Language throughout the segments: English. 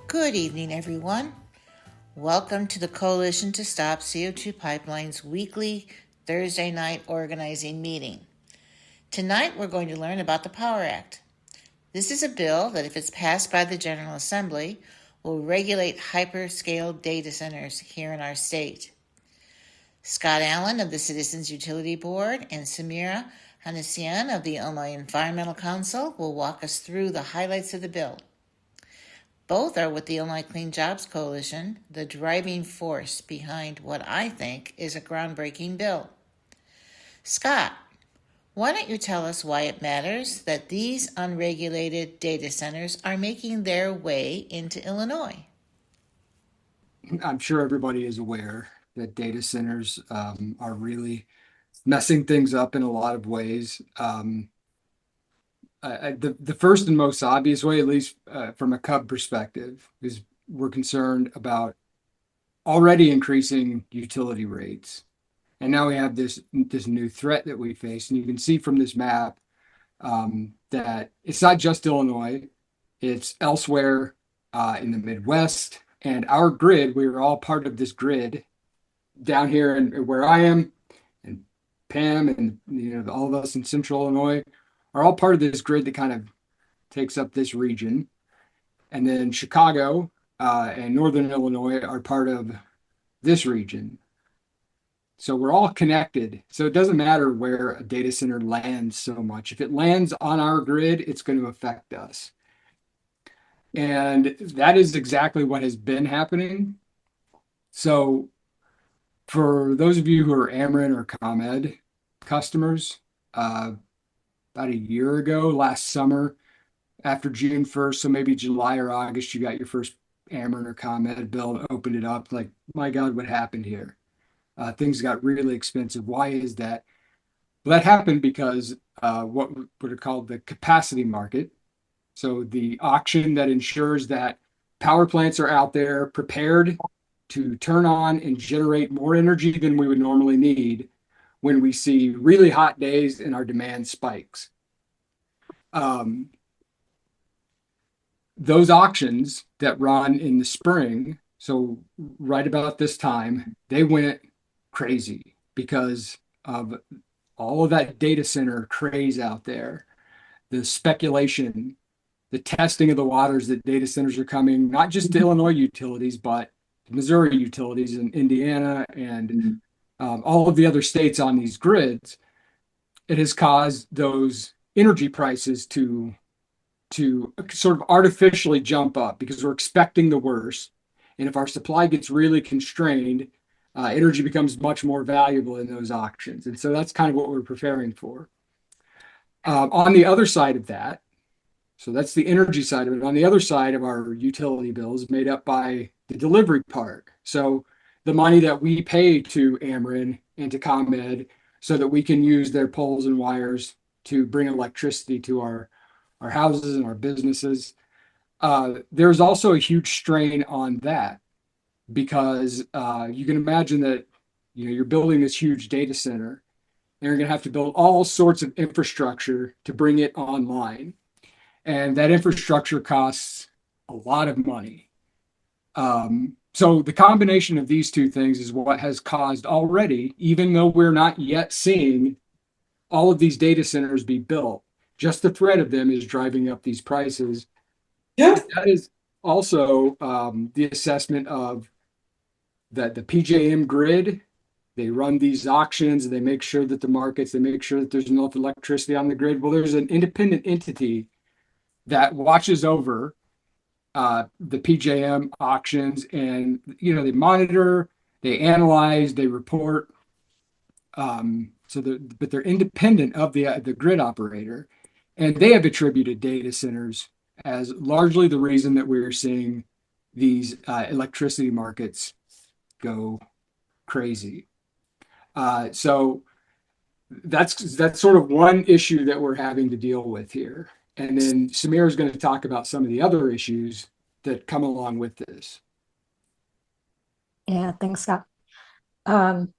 Good evening, everyone. Welcome to the Coalition to Stop CO2 Pipelines weekly Thursday night organizing meeting. Tonight, we're going to learn about the Power Act. This is a bill that, if it's passed by the General Assembly, will regulate hyperscale data centers here in our state. Scott Allen of the Citizens Utility Board and Samira Hanessian of the Illinois Environmental Council will walk us through the highlights of the bill. Both are with the Illinois Clean Jobs Coalition, the driving force behind what I think is a groundbreaking bill. Scott, why don't you tell us why it matters that these unregulated data centers are making their way into Illinois? I'm sure everybody is aware that data centers are really messing things up in a lot of ways. The first and most obvious way, at least from a Cub perspective, is we're concerned about already increasing utility rates. And now we have this new threat that we face. And you can see from this map that it's not just Illinois, it's elsewhere in the Midwest. And our grid, we are all part of this grid down here and where I am, and Pam, and all of us in Central Illinois are all part of this grid that kind of takes up this region. And then Chicago and Northern Illinois are part of this region. So we're all connected. So it doesn't matter where a data center lands so much. If it lands on our grid, it's going to affect us. And that is exactly what has been happening. So for those of you who are Ameren or ComEd customers, about a year ago, last summer, after June 1st, so maybe July or August, you got your first Ameren or ComEd bill, opened it up, like, my God, what happened here? Things got really expensive. Why is that? Well, that happened because what are called the capacity market. So the auction that ensures that power plants are out there prepared to turn on and generate more energy than we would normally need when we see really hot days and our demand spikes. Those auctions that run in the spring, so right about this time, they went crazy because of all of that data center craze out there, the speculation, the testing of the waters that data centers are coming, not just to Illinois utilities, but Missouri utilities and Indiana and all of the other states on these grids. It has caused those energy prices to sort of artificially jump up because we're expecting the worst. And if our supply gets really constrained, energy becomes much more valuable in those auctions. And so that's kind of what we're preparing for. On the other side of that, so that's the energy side of it. On the other side of our utility bills, made up by the delivery part. So the money that we pay to Ameren and to ComEd so that we can use their poles and wires to bring electricity to our houses and our businesses. There's also a huge strain on that because you can imagine that you're building this huge data center and you're going to have to build all sorts of infrastructure to bring it online. And that infrastructure costs a lot of money. So the combination of these two things is what has caused already, even though we're not yet seeing all of these data centers be built, just the threat of them is driving up these prices. Yeah. That is also the assessment of the PJM grid. They run these auctions and they make sure that they make sure that there's enough electricity on the grid. Well, there's an independent entity that watches over the PJM auctions, and they monitor, they analyze, they report. But they're independent of the grid operator, and they have attributed data centers as largely the reason that we're seeing these electricity markets go crazy. So that's sort of one issue that we're having to deal with here. And then Samir is going to talk about some of the other issues that come along with this. Yeah, thanks, Scott. Um,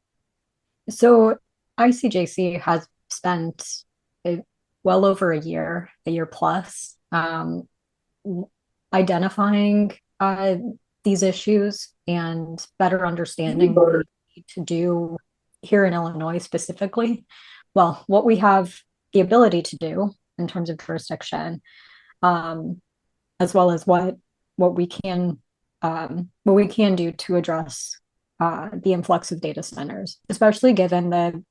so ICJC has spent well over a year plus, identifying these issues and better understanding what we need to do here in Illinois specifically. Well, what we have the ability to do in terms of jurisdiction, as well as what we can do to address the influx of data centers, especially given the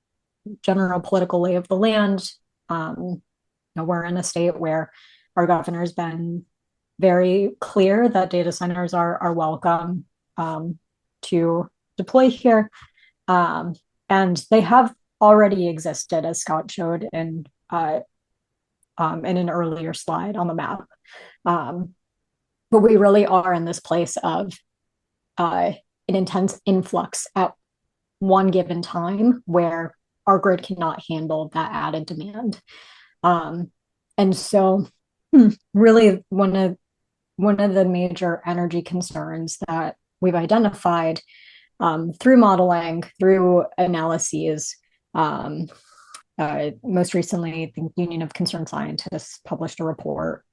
general political lay of the land. We're in a state where our governor's been very clear that data centers are welcome to deploy here. And they have already existed, as Scott showed in an earlier slide on the map. But we really are in this place of an intense influx at one given time where our grid cannot handle that added demand. And so really one of the major energy concerns that we've identified through modeling, through analyses, most recently, the Union of Concerned Scientists published a report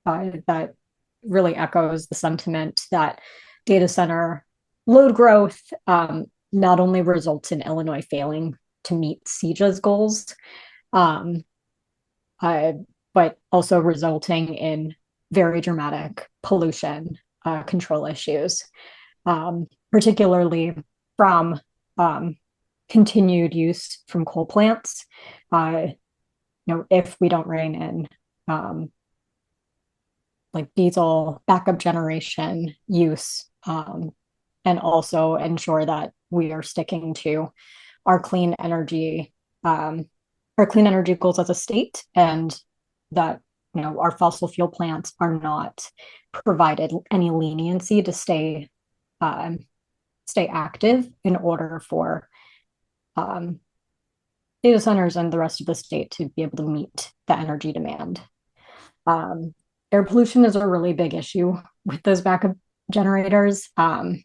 that really echoes the sentiment that data center load growth not only results in Illinois failing to meet CEJA's goals, but also resulting in very dramatic pollution control issues, particularly from continued use from coal plants. If we don't rein in like diesel backup generation use, and also ensure that we are sticking to our clean energy goals as a state, and that our fossil fuel plants are not provided any leniency to stay active in order for data centers and the rest of the state to be able to meet the energy demand. Air pollution is a really big issue with those backup generators. And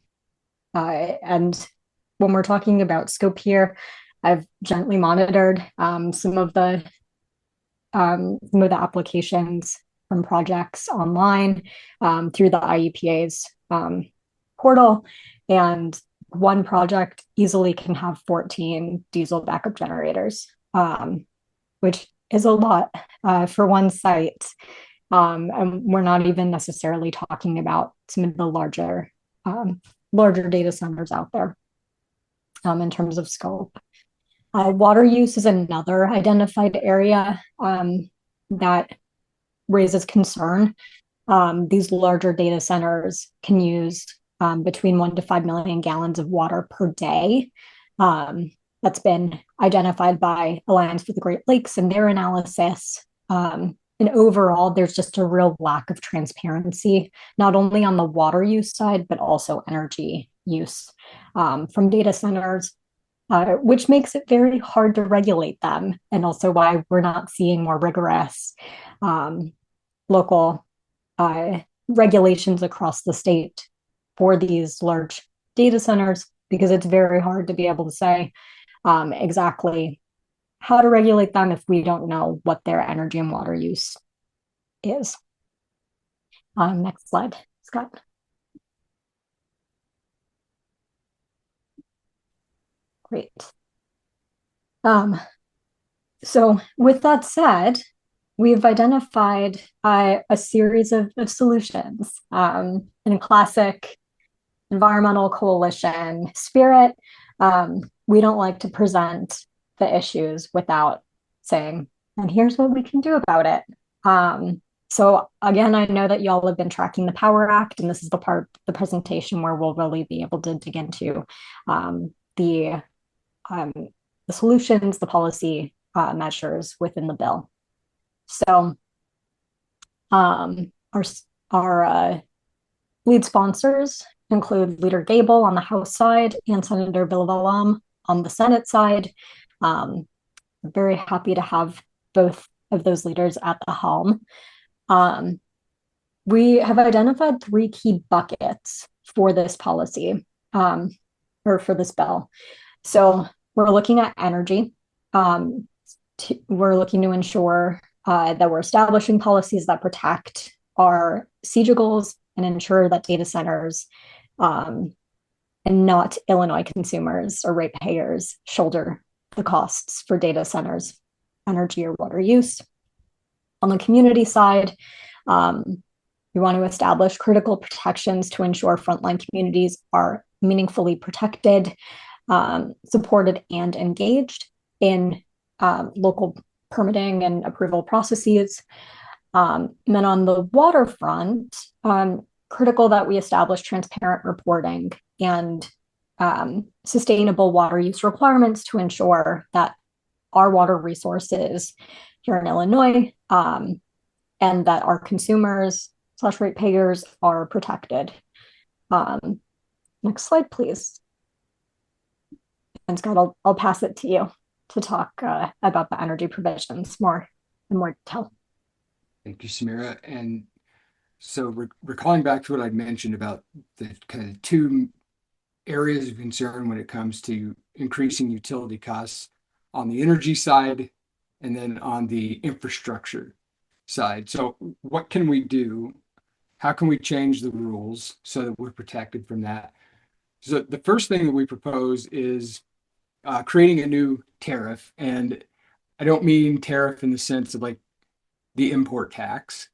when we're talking about scope here, I've gently monitored some of the applications from projects online through the IEPA's portal, and one project easily can have 14 diesel backup generators, which is a lot for one site. And we're not even necessarily talking about some of the larger data centers out there in terms of scope. Water use is another identified area that raises concern. These larger data centers can use between 1 to 5 million gallons of water per day. That's been identified by Alliance for the Great Lakes in their analysis. And overall, there's just a real lack of transparency, not only on the water use side, but also energy use from data centers, which makes it very hard to regulate them, and also why we're not seeing more rigorous local regulations across the state for these large data centers, because it's very hard to be able to say exactly how to regulate them if we don't know what their energy and water use is. Next slide, Scott. Great. So with that said, we've identified a series of solutions in classic environmental coalition spirit. We don't like to present the issues without saying, and here's what we can do about it. So again, I know that y'all have been tracking the Power Act, and this is the part of the presentation where we'll really be able to dig into the solutions, the policy measures within the bill. So our lead sponsors include Leader Gable on the House side and Senator Bilavalam on the Senate side. We're very happy to have both of those leaders at the helm. We have identified 3 key buckets for this policy, or for this bill. So we're looking at energy. We're looking to ensure that we're establishing policies that protect our CEJA goals and ensure that data centers and not Illinois consumers or ratepayers shoulder the costs for data centers, energy or water use. On the community side, we want to establish critical protections to ensure frontline communities are meaningfully protected, supported, and engaged in local permitting and approval processes. And then on the waterfront, critical that we establish transparent reporting and sustainable water use requirements to ensure that our water resources here in Illinois and that our consumers / ratepayers are protected. Next slide, please. And Scott, I'll pass it to you to talk about the energy provisions more in more detail. Thank you, Samira. And so recalling back to what I mentioned about the kind of two areas of concern when it comes to increasing utility costs on the energy side and then on the infrastructure side. So what can we do? How can we change the rules so that we're protected from that? So the first thing that we propose is creating a new tariff. And I don't mean tariff in the sense of like the import tax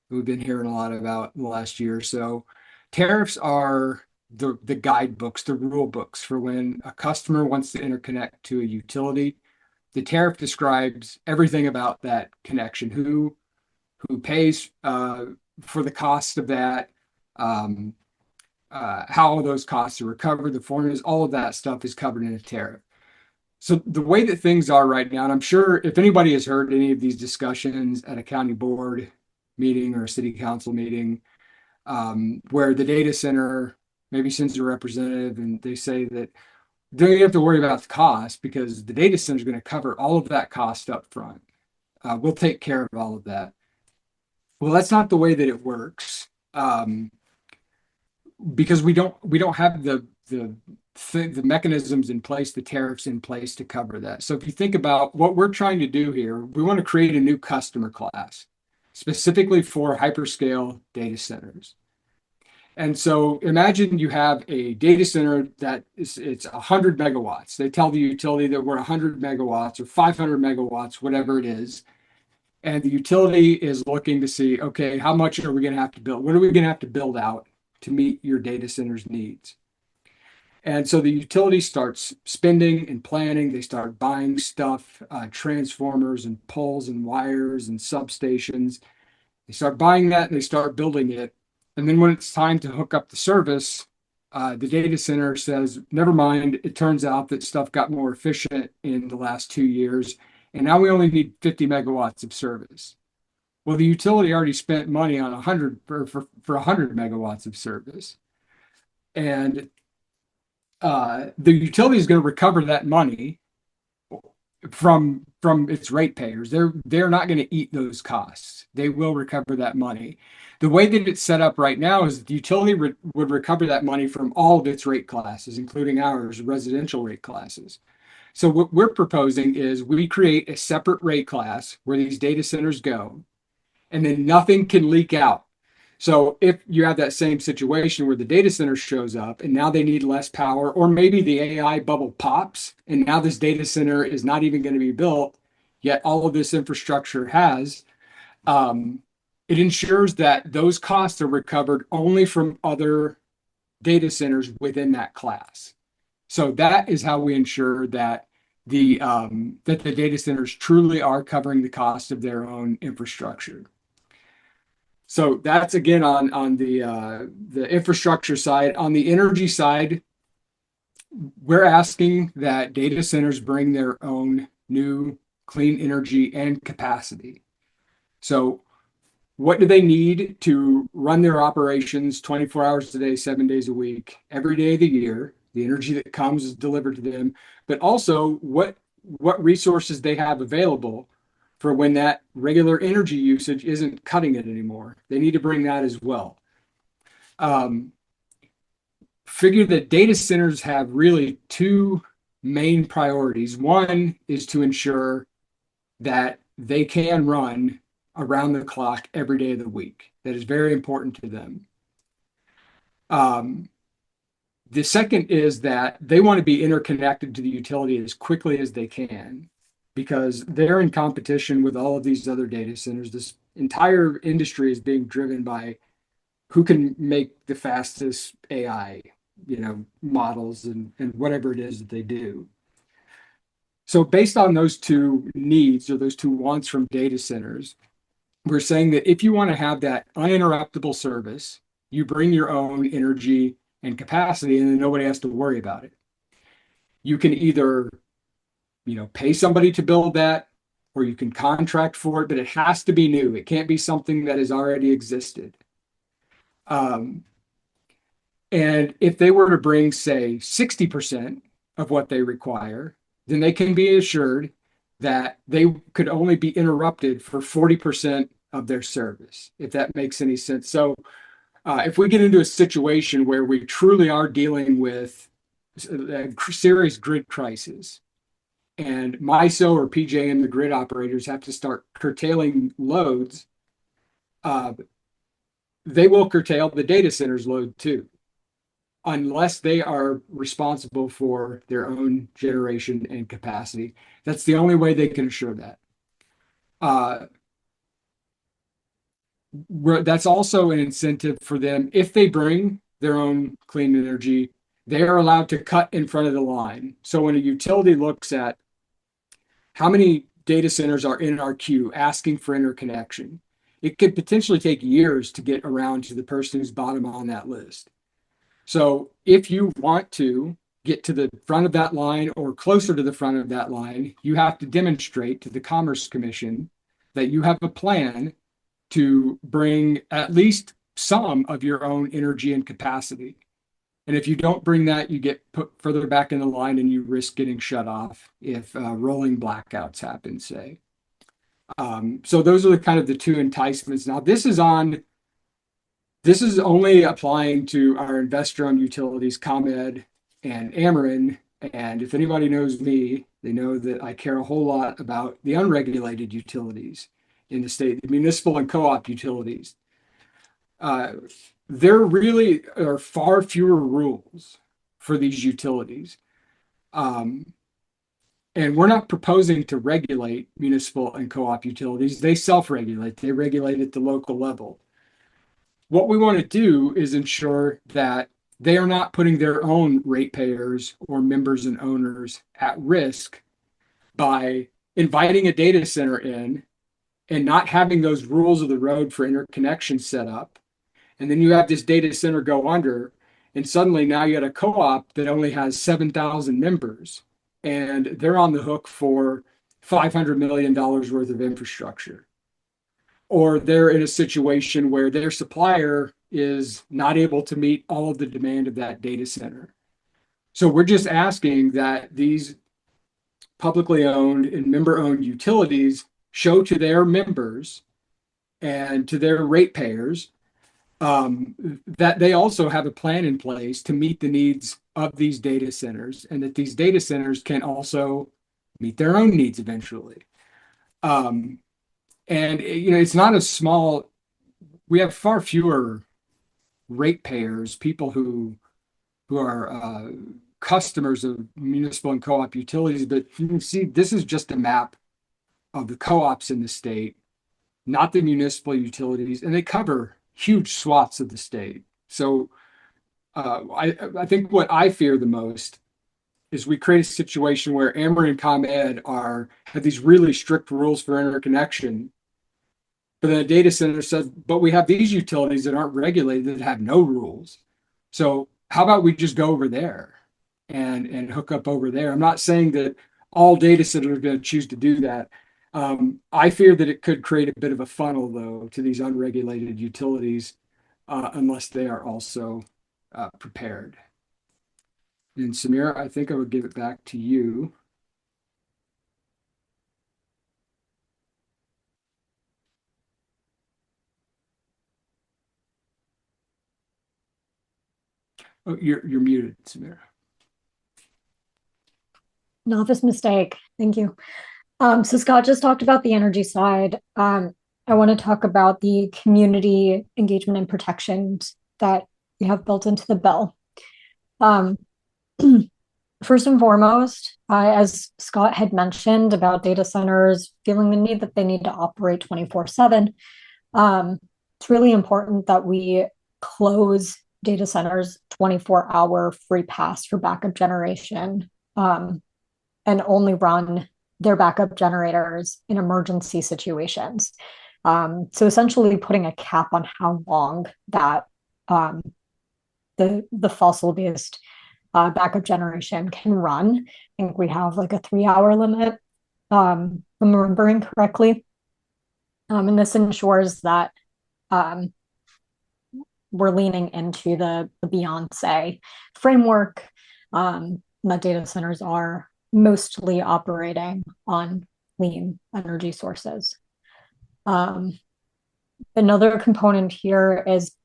that we've been hearing a lot about in the last year or so. Tariffs are the guidebooks, the rule books for when a customer wants to interconnect to a utility. The tariff describes everything about that connection, who pays for the cost of that, how those costs are recovered, the formulas, all of that stuff is covered in a tariff. So the way that things are right now, and I'm sure if anybody has heard any of these discussions at a county board meeting or a city council meeting, where the data center maybe sends a representative and they say that they don't have to worry about the cost because the data center is going to cover all of that cost up front. We'll take care of all of that. Well, that's not the way that it works, because we don't have the mechanisms in place, the tariffs in place to cover that. So if you think about what we're trying to do here, we want to create a new customer class specifically for hyperscale data centers. And so imagine you have a data center that it's 100 megawatts. They tell the utility that we're 100 megawatts or 500 megawatts, whatever it is. And the utility is looking to see, okay, how much are we going to have to build? What are we going to have to build out to meet your data center's needs? And so the utility starts spending and planning. They start buying stuff, transformers and poles and wires and substations. They start buying that and they start building it. And then when it's time to hook up the service, the data center says, never mind, it turns out that stuff got more efficient in the last 2 years. And now we only need 50 megawatts of service. Well, the utility already spent money on 100 for 100 megawatts of service. And the utility is going to recover that money from its ratepayers. They're not going to eat those costs. They will recover that money. The way that it's set up right now is the utility would recover that money from all of its rate classes, including ours, residential rate classes. So what we're proposing is we create a separate rate class where these data centers go, and then nothing can leak out. So if you have that same situation where the data center shows up and now they need less power, or maybe the AI bubble pops and now this data center is not even going to be built, yet all of this infrastructure has, it ensures that those costs are recovered only from other data centers within that class. So that is how we ensure that the data centers truly are covering the cost of their own infrastructure. So that's again on the infrastructure side. On the energy side, we're asking that data centers bring their own new clean energy and capacity. So what do they need to run their operations 24 hours a day, 7 days a week, every day of the year? The energy that comes is delivered to them, but also what resources they have available for when that regular energy usage isn't cutting it anymore. They need to bring that as well. Figure that data centers have really two main priorities. One is to ensure that they can run around the clock every day of the week. That is very important to them. The second is that they want to be interconnected to the utility as quickly as they can because they're in competition with all of these other data centers. This entire industry is being driven by who can make the fastest AI, models and whatever it is that they do. So based on those two needs or those two wants from data centers, we're saying that if you want to have that uninterruptible service, you bring your own energy and capacity, and then nobody has to worry about it. You can either, pay somebody to build that, or you can contract for it, but it has to be new. It can't be something that has already existed. And if they were to bring, say, 60% of what they require, then they can be assured that they could only be interrupted for 40% of their service, if that makes any sense. So if we get into a situation where we truly are dealing with a serious grid crisis and MISO or PJM, the grid operators, have to start curtailing loads, they will curtail the data center's load too, unless they are responsible for their own generation and capacity. That's the only way they can assure that. That's also an incentive for them. If they bring their own clean energy, they are allowed to cut in front of the line. So when a utility looks at how many data centers are in our queue asking for interconnection, it could potentially take years to get around to the person who's bottom on that list. So if you want to get to the front of that line or closer to the front of that line, you have to demonstrate to the Commerce Commission that you have a plan to bring at least some of your own energy and capacity. And if you don't bring that, you get put further back in the line and you risk getting shut off if rolling blackouts happen, say. So those are the two enticements. Now, this is only applying to our investor-owned utilities, ComEd and Ameren. And if anybody knows me, they know that I care a whole lot about the unregulated utilities in the state, the municipal and co-op utilities. There really are far fewer rules for these utilities. And we're not proposing to regulate municipal and co-op utilities. They self-regulate. They regulate at the local level. What we want to do is ensure that they are not putting their own ratepayers or members and owners at risk by inviting a data center in and not having those rules of the road for interconnection set up. And then you have this data center go under, and suddenly now you got a co-op that only has 7,000 members, and they're on the hook for $500 million worth of infrastructure. Or they're in a situation where their supplier is not able to meet all of the demand of that data center. So we're just asking that these publicly owned and member-owned utilities show to their members and to their ratepayers that they also have a plan in place to meet the needs of these data centers, and that these data centers can also meet their own needs eventually. And it's not a small. We have far fewer ratepayers, people who are customers of municipal and co-op utilities. But you can see this is just a map of the co-ops in the state, not the municipal utilities, and they cover huge swaths of the state. So I think what I fear the most is we create a situation where Ameren and ComEd have these really strict rules for interconnection, but then a data center says, but we have these utilities that aren't regulated that have no rules. So how about we just go over there and hook up over there? I'm not saying that all data centers are going to choose to do that. I fear that it could create a bit of a funnel, though, to these unregulated utilities unless they are also prepared. And Samira, I think I would give it back to you. Oh, you're muted, Samira. Novice mistake. Thank you. So Scott just talked about the energy side. I want to talk about the community engagement and protections that we have built into the bill. First and foremost, as Scott had mentioned about data centers feeling the need that they need to operate 24/7, it's really important that we close data centers 24-hour free pass for backup generation, and only run their backup generators in emergency situations. So essentially putting a cap on how long that the fossil-based backup generation can run. I think we have like a 3-hour limit, if I'm remembering correctly. And this ensures that we're leaning into the Beyonce framework, that data centers are mostly operating on clean energy sources. Another component here is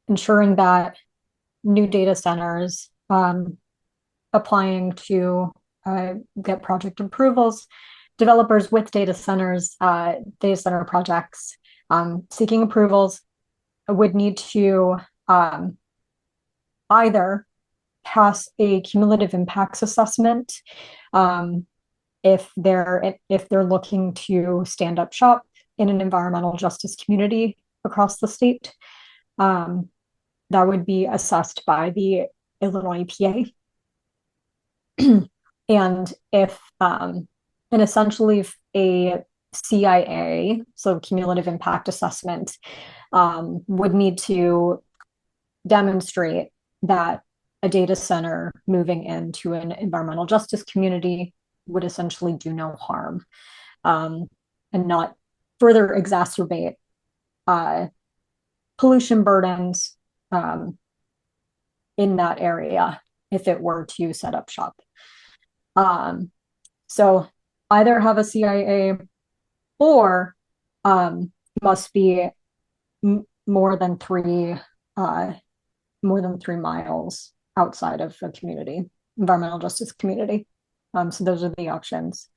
ensuring that new data centers applying to get project approvals, developers with data center projects seeking approvals would need to either pass a cumulative impacts assessment if they're looking to stand up shop in an environmental justice community across the state. That would be assessed by the Illinois EPA. And essentially if a CIA, so cumulative impact assessment, would need to demonstrate that a data center moving into an environmental justice community would essentially do no harm, and not further exacerbate pollution burdens in that area if it were to set up shop. So either have a CIA or must be more than 3 miles outside of a community, environmental justice community. So those are the options.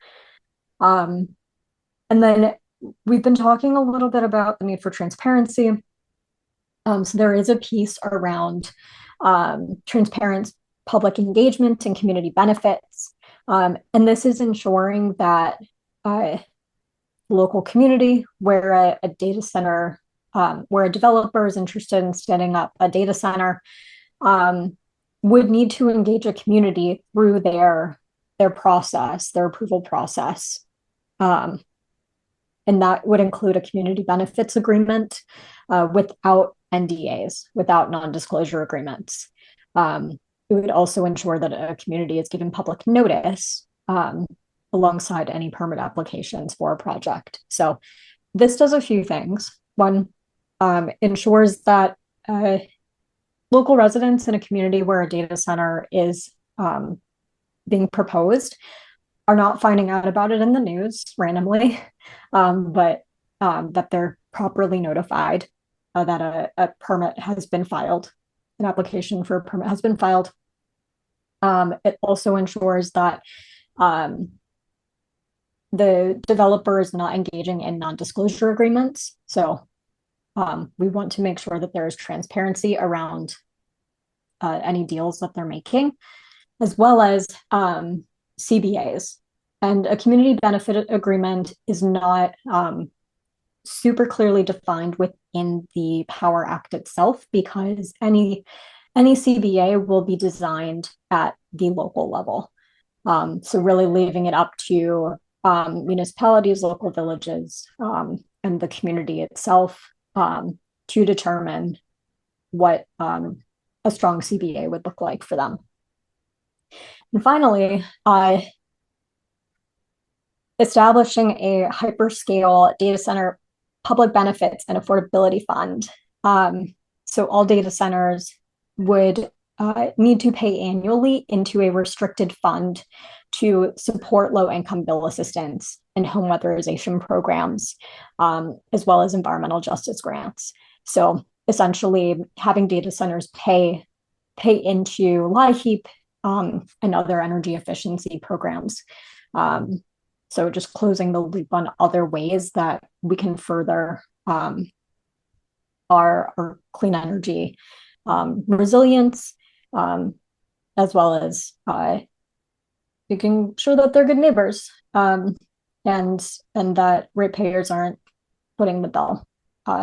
And then we've been talking a little bit about the need for transparency. So there is a piece around transparent public engagement and community benefits. And this is ensuring that local community where a data center, where a developer is interested in standing up a data center, would need to engage a community through their process, their approval process. And that would include a community benefits agreement without NDAs, without non-disclosure agreements. It would also ensure that a community is given public notice alongside any permit applications for a project. So this does a few things. One, ensures that local residents in a community where a data center is being proposed are not finding out about it in the news randomly, but that they're properly notified that a permit has been filed, an application for a permit has been filed. It also ensures that the developer is not engaging in non-disclosure agreements. So we want to make sure that there is transparency around any deals that they're making, as well as CBAs. And a community benefit agreement is not super clearly defined within the Power Act itself, because any CBA will be designed at the local level. So really leaving it up to municipalities, local villages, and the community itself to determine what a strong CBA would look like for them. And finally, establishing a hyperscale data center public benefits and affordability fund. So all data centers would need to pay annually into a restricted fund to support low-income bill assistance and home weatherization programs, as well as environmental justice grants. So essentially having data centers pay into LIHEAP and other energy efficiency programs. So just closing the loop on other ways that we can further our clean energy resilience, as well as making sure that they're good neighbors, and that ratepayers aren't putting the bill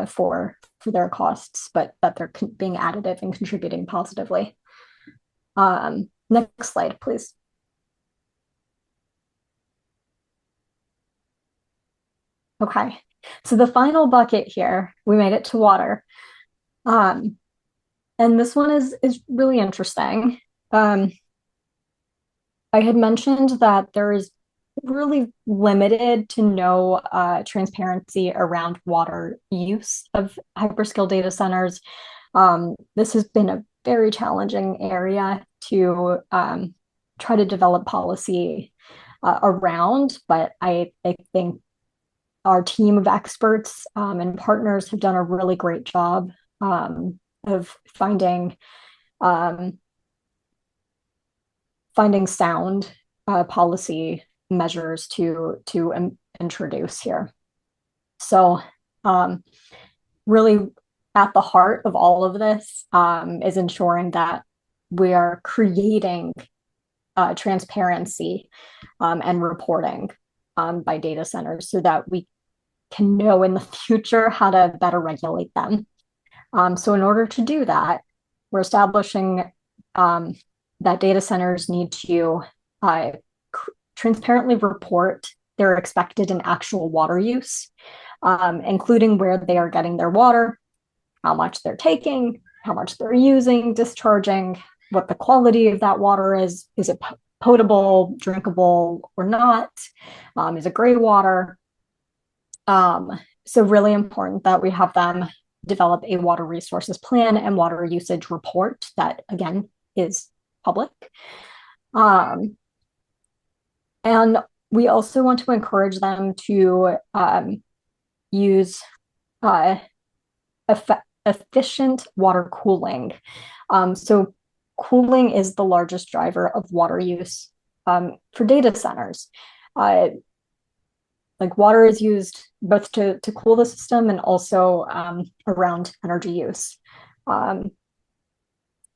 for their costs, but that they're being additive and contributing positively. Next slide, please. Okay, so the final bucket here, we made it to water. And this one is really interesting. I had mentioned that there is really limited to no transparency around water use of hyperscale data centers. This has been a very challenging area to try to develop policy around, but I think our team of experts and partners have done a really great job of finding sound policy measures to introduce here. So really at the heart of all of this is ensuring that we are creating transparency and reporting by data centers so that we can know in the future how to better regulate them. So in order to do that, we're establishing that data centers need to transparently report their expected and actual water use, including where they are getting their water, how much they're taking, how much they're using, discharging, what the quality of that water is. Is it potable, drinkable, or not? Is it gray water? So really important that we have them develop a water resources plan and water usage report that, again, is public. And we also want to encourage them to use efficient water cooling. So cooling is the largest driver of water use for data centers. Like water is used both to cool the system and also around energy use. And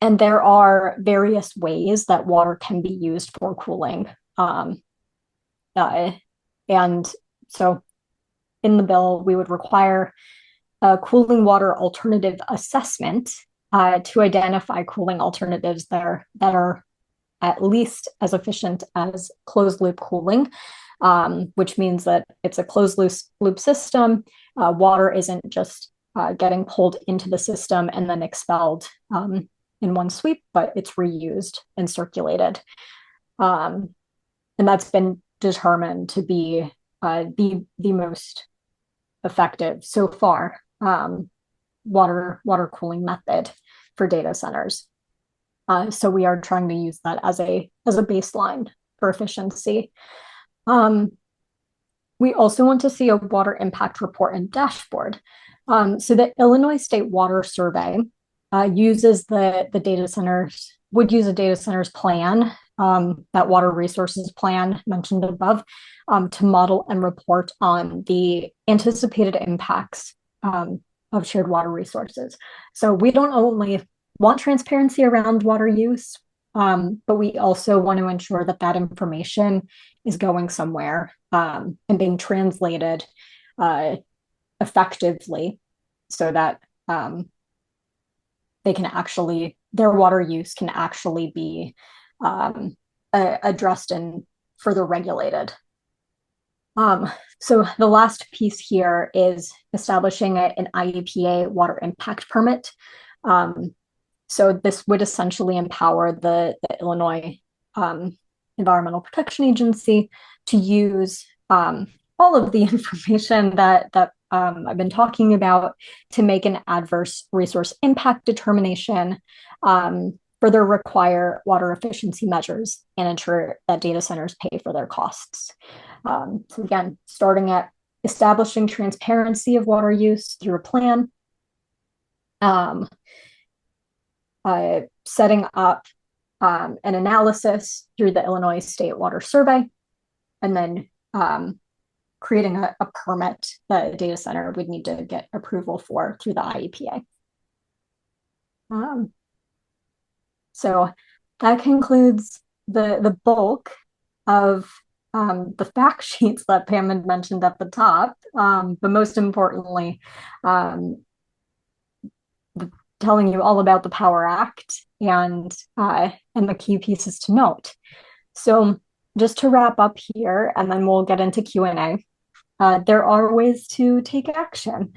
there are various ways that water can be used for cooling. And so in the bill, we would require a cooling water alternative assessment to identify cooling alternatives that are at least as efficient as closed loop cooling, which means that it's a closed loop system. Water isn't just getting pulled into the system and then expelled in one sweep, but it's reused and circulated. And that's been determined to be the most effective so far water cooling method for data centers. So we are trying to use that as a baseline for efficiency. We also want to see a water impact report and dashboard. So the Illinois State Water Survey uses the data centers, would use a data centers plan, that water resources plan mentioned above, to model and report on the anticipated impacts of shared water resources. So we don't only want transparency around water use, but we also want to ensure that that information is going somewhere and being translated effectively so that they can actually, their water use can actually be addressed and further regulated. So the last piece here is establishing an IEPA water impact permit. So this would essentially empower the Illinois Environmental Protection Agency to use all of the information that I've been talking about to make an adverse resource impact determination, further require water efficiency measures, and ensure that data centers pay for their costs. So again, starting at establishing transparency of water use through a plan, setting up an analysis through the Illinois State Water Survey, and then creating a permit that a data center would need to get approval for through the IEPA. So that concludes the bulk of the fact sheets that Pam had mentioned at the top, but most importantly, telling you all about the Power Act and the key pieces to note. So just to wrap up here, and then we'll get into Q&A. There are ways to take action.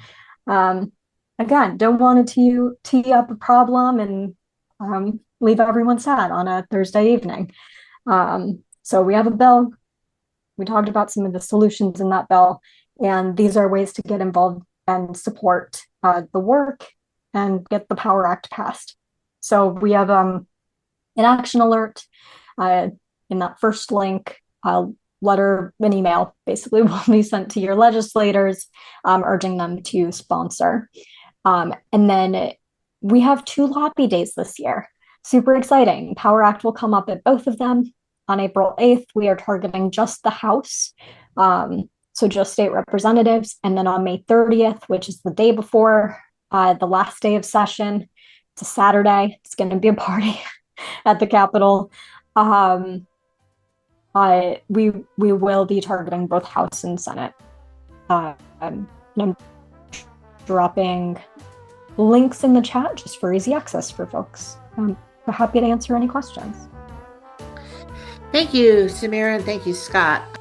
Again, don't want to tee up a problem and leave everyone sad on a Thursday evening. So we have a bill. We talked about some of the solutions in that bill, and these are ways to get involved and support the work and get the Power Act passed. So we have an action alert in that first link. Letter, an email basically will be sent to your legislators, urging them to sponsor. And then we have 2 lobby days this year. Super exciting. Power Act will come up at both of them. On April 8th, we are targeting just the House, so just state representatives. And then on May 30th, which is the day before the last day of session, it's a Saturday. It's going to be a party at the Capitol. We will be targeting both House and Senate. And I'm dropping links in the chat just for easy access for folks. I'm happy to answer any questions. Thank you, Samira, and thank you, Scott.